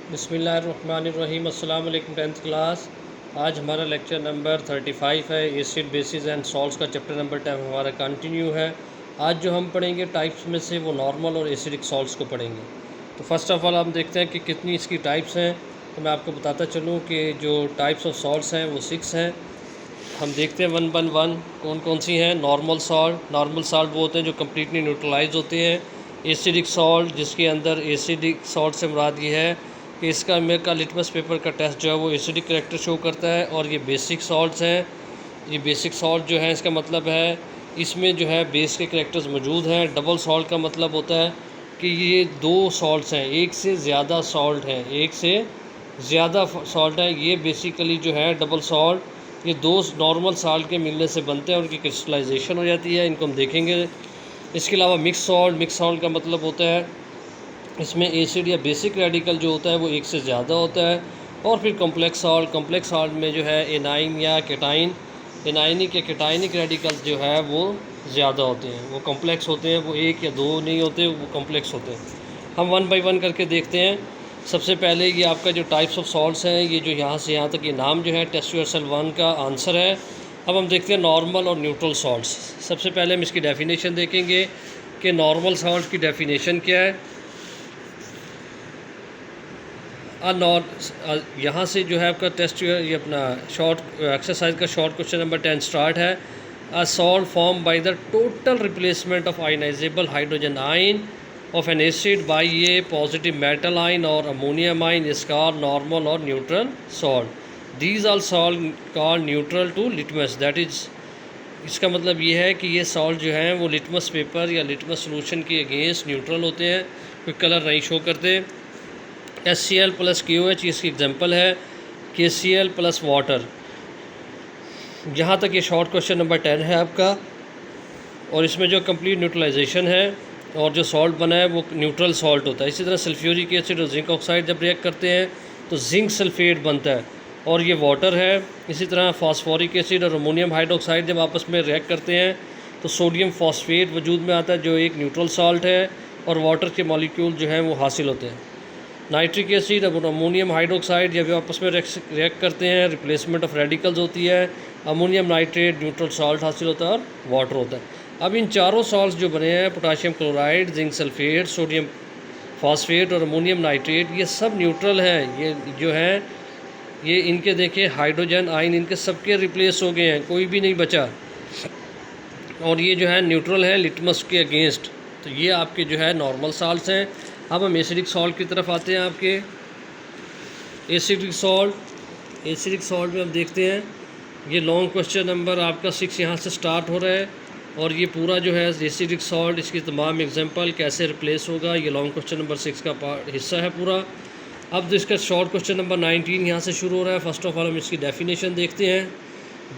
बिस्मिल्लाहिर्रहमानिर्रहीम। अस्सलाम वालेकुम 10th क्लास। आज हमारा लेक्चर नंबर 35 है। एसिड बेसिस एंड सॉल्ट्स का चैप्टर नंबर 10 हमारा कंटिन्यू है। आज जो हम पढ़ेंगे टाइप्स में से वो नॉर्मल और एसिडिक सॉल्ट्स को पढ़ेंगे। तो फर्स्ट ऑफ़ ऑल हम देखते हैं कि कितनी इसकी टाइप्स हैं। तो मैं आपको बताता चलूँ कि जो टाइप्स ऑफ सॉल्ट्स हैं वो 6 हैं। हम देखते हैं वन बाय वन कौन कौन सी हैं। नॉर्मल सॉल्ट वो होते हैं जो कम्प्लीटली न्यूट्रलाइज होते हैं। एसिडिक सॉल्ट जिसके अंदर एसिडिक सॉल्ट से मुराद ये है कि इसका मेरे का लिटमस पेपर का टेस्ट जो है वो एसिडिक करैक्टर शो करता है। और ये बेसिक सॉल्ट्स हैं। ये बेसिक सॉल्ट जो है इसका मतलब है इसमें जो है बेस के करैक्टर्स मौजूद हैं। डबल सॉल्ट का मतलब होता है कि ये दो सॉल्ट्स हैं, एक से ज़्यादा सॉल्ट हैं, एक से ज़्यादा सॉल्ट है। ये बेसिकली जो है डबल सॉल्ट ये दो नॉर्मल सॉल्ट के मिलने से बनते हैं, उनकी क्रिस्टलाइजेशन हो जाती है। इनको हम देखेंगे। इसके अलावा मिक्स सॉल्ट का मतलब होता है इसमें एसिड या बेसिक रेडिकल जो होता है वो एक से ज़्यादा होता है। और फिर कॉम्प्लेक्स सॉल्ट में जो है एनाइन या केटाइन, एनाइनिक या केटाइनिक रेडिकल्स जो है वो ज़्यादा होते हैं, वो कॉम्प्लेक्स होते हैं, वो एक या दो नहीं होते, वो कॉम्प्लेक्स होते हैं। हम वन बाय वन करके देखते हैं। सबसे पहले ये आपका जो टाइप्स ऑफ सॉल्ट्स हैं, ये जो यहाँ से यहाँ तक ये नाम जो है टेस्ट योरसेल्फ 1 का आंसर है। अब हम देखते हैं नॉर्मल और न्यूट्रल सॉल्ट्स। सबसे पहले हम इसकी डेफिनेशन देखेंगे कि नॉर्मल सॉल्ट की डेफिनेशन क्या है। यहाँ से जो है आपका टेस्ट ये अपना शॉर्ट एक्सरसाइज का शॉर्ट क्वेश्चन नंबर 10 स्टार्ट है। A salt form by the total replacement of ionizable hydrogen ion of an acid by a positive metal ion और ammonium ion is called normal और neutral salt. These are salt called neutral to litmus. That is इसका मतलब ये है कि ये salt जो हैं वो लिटमस पेपर या लिटमस सोल्यूशन के अगेंस्ट न्यूट्रल होते हैं, कोई कलर नहीं शो करते। HCl प्लस KOH इसकी एग्जांपल है, KCl प्लस वाटर। यहाँ तक ये शॉर्ट क्वेश्चन नंबर 10 है आपका। और इसमें जो कंप्लीट न्यूट्रलाइजेशन है और जो सॉल्ट बना है वो न्यूट्रल सॉल्ट होता है। इसी तरह सल्फ्यूरिक एसिड और जिंक ऑक्साइड जब रिएक्ट करते हैं तो जिंक सल्फेट बनता है और ये वाटर है। इसी तरह फास्फोरिक एसिड और अमोनियम हाइड्रोक्साइड जब आपस में रिएक्ट करते हैं तो सोडियम फॉस्फेट वजूद में आता है जो एक न्यूट्रल सॉल्ट है, और वाटर के मॉलिक्यूल जो हैं वो हासिल होते हैं। नाइट्रिक एसिड और अमोनियम हाइड्रोक्साइड जब आपस में रिएक्ट करते हैं रिप्लेसमेंट ऑफ रेडिकल्स होती है। अमोनियम नाइट्रेट न्यूट्रल सॉल्ट हासिल होता है और वाटर होता है। अब इन चारों सॉल्ट्स जो बने हैं potassium chloride, zinc sulphate, sodium phosphate और अमोनियम नाइट्रेट, ये सब न्यूट्रल हैं। ये जो हैं ये इनके देखिए हाइड्रोजन आयन इनके सबके रिप्लेस हो गए हैं, कोई भी नहीं बचा। और ये जो है न्यूट्रल है लिटमस के अगेंस्ट। तो ये आपके जो है नॉर्मल सॉल्ट्स हैं। अब हम एसिडिक सॉल्ट की तरफ आते हैं। आपके एसिडिक सॉल्ट में हम देखते हैं ये लॉन्ग क्वेश्चन नंबर आपका 6 यहाँ से स्टार्ट हो रहा है। और ये पूरा जो है एसिडिक सॉल्ट इसकी तमाम एग्जांपल कैसे रिप्लेस होगा, ये लॉन्ग क्वेश्चन नंबर 6 का हिस्सा है पूरा। अब तो इसका शॉर्ट क्वेश्चन नंबर 19 यहाँ से शुरू हो रहा है। फर्स्ट ऑफ ऑल हम इसकी डेफिनेशन देखते हैं।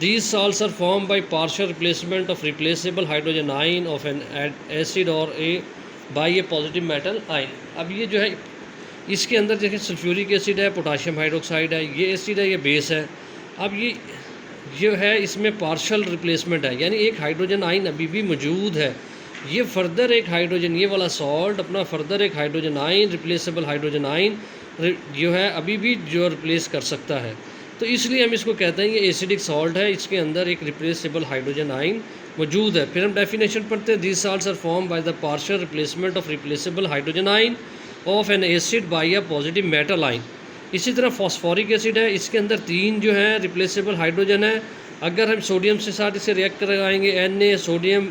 These salts are form by partial replacement of replaceable hydrogen ion of an acid और by a positive metal ion. अब ये जो है इसके अंदर देखिए सल्फ्यूरिक एसिड है, पोटाशियम हाइड्रोक्साइड है, ये एसिड है, ये बेस है। अब ये जो है इसमें पार्शियल रिप्लेसमेंट है, यानी एक हाइड्रोजन आयन अभी भी मौजूद है। ये फर्दर एक हाइड्रोजन, ये वाला सॉल्ट अपना फर्दर एक hydrogen ion, replaceable hydrogen ion जो है अभी भी जो रिप्लेस कर सकता है। तो इसलिए हम इसको कहते हैं ये एसिडिक सॉल्ट है, इसके अंदर एक रिप्लेसेबल हाइड्रोजन आयन मौजूद है। फिर हम डेफिनेशन पढ़ते हैं। These salts are form by the partial replacement of replaceable hydrogen ion of an acid by a positive metal ion. इसी तरह फॉस्फोरिक एसिड है, इसके अंदर 3 जो है रिप्लेसेबल हाइड्रोजन है। अगर हम सोडियम से साथ इसे रिएक्ट कराएंगे सोडियम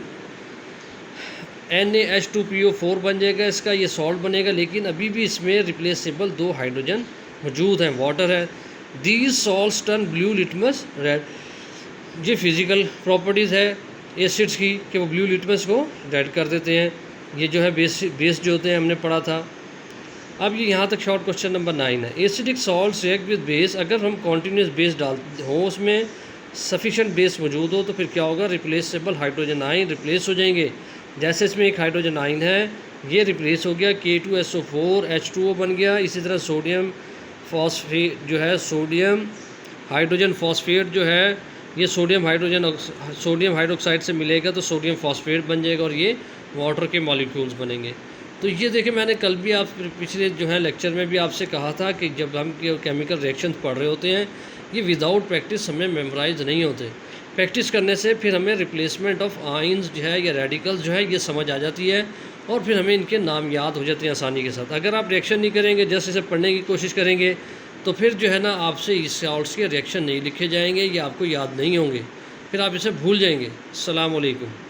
NaH2PO4 बन जाएगा, इसका ये सॉल्ट बनेगा। लेकिन अभी भी इसमें रिप्लेसेबल 2 हाइड्रोजन मौजूद हैं, वाटर है। These salts turn blue litmus red. ये फिज़िकल प्रॉपर्टीज़ है एसिड्स की कि वो ब्लू लिटमस को रेड कर देते हैं। ये जो है बेस जो होते हैं हमने पढ़ा था। अब ये यहाँ तक शॉर्ट क्वेश्चन नंबर 9 है। Acidic salts react with base. अगर हम कॉन्टीन्यूस बेस डालते हो, उसमें सफिशेंट बेस मौजूद हो, तो फिर क्या होगा, रिप्लेसेबल हाइड्रोजन आयन रिप्लेस हो जाएंगे। जैसे इसमें एक हाइड्रोजन आयन है, ये रिप्लेस हो गया, K2SO4 H2O बन गया। इसी तरह सोडियम फॉस्फेट जो है, सोडियम हाइड्रोजन फॉस्फेट जो है, ये सोडियम हाइड्रोक्साइड से मिलेगा तो सोडियम फॉस्फेट बन जाएगा और ये वाटर के मॉलिक्यूल्स बनेंगे। तो ये देखिए, मैंने कल भी आप पिछले जो है लेक्चर में भी आपसे कहा था कि जब हम केमिकल रिएक्शन पढ़ रहे होते हैं, ये विदाउट प्रैक्टिस हमें मेमोराइज नहीं होते। प्रैक्टिस करने से फिर हमें रिप्लेसमेंट ऑफ आयंस जो है या रेडिकल्स जो है ये समझ आ जाती है, और फिर हमें इनके नाम याद हो जाते हैं आसानी के साथ। अगर आप रिएक्शन नहीं करेंगे, जस्ट इसे पढ़ने की कोशिश करेंगे, तो फिर जो है ना आपसे इस सॉल्ट्स के रिएक्शन नहीं लिखे जाएंगे या आपको याद नहीं होंगे, फिर आप इसे भूल जाएंगे। अस्सलाम वालेकुम।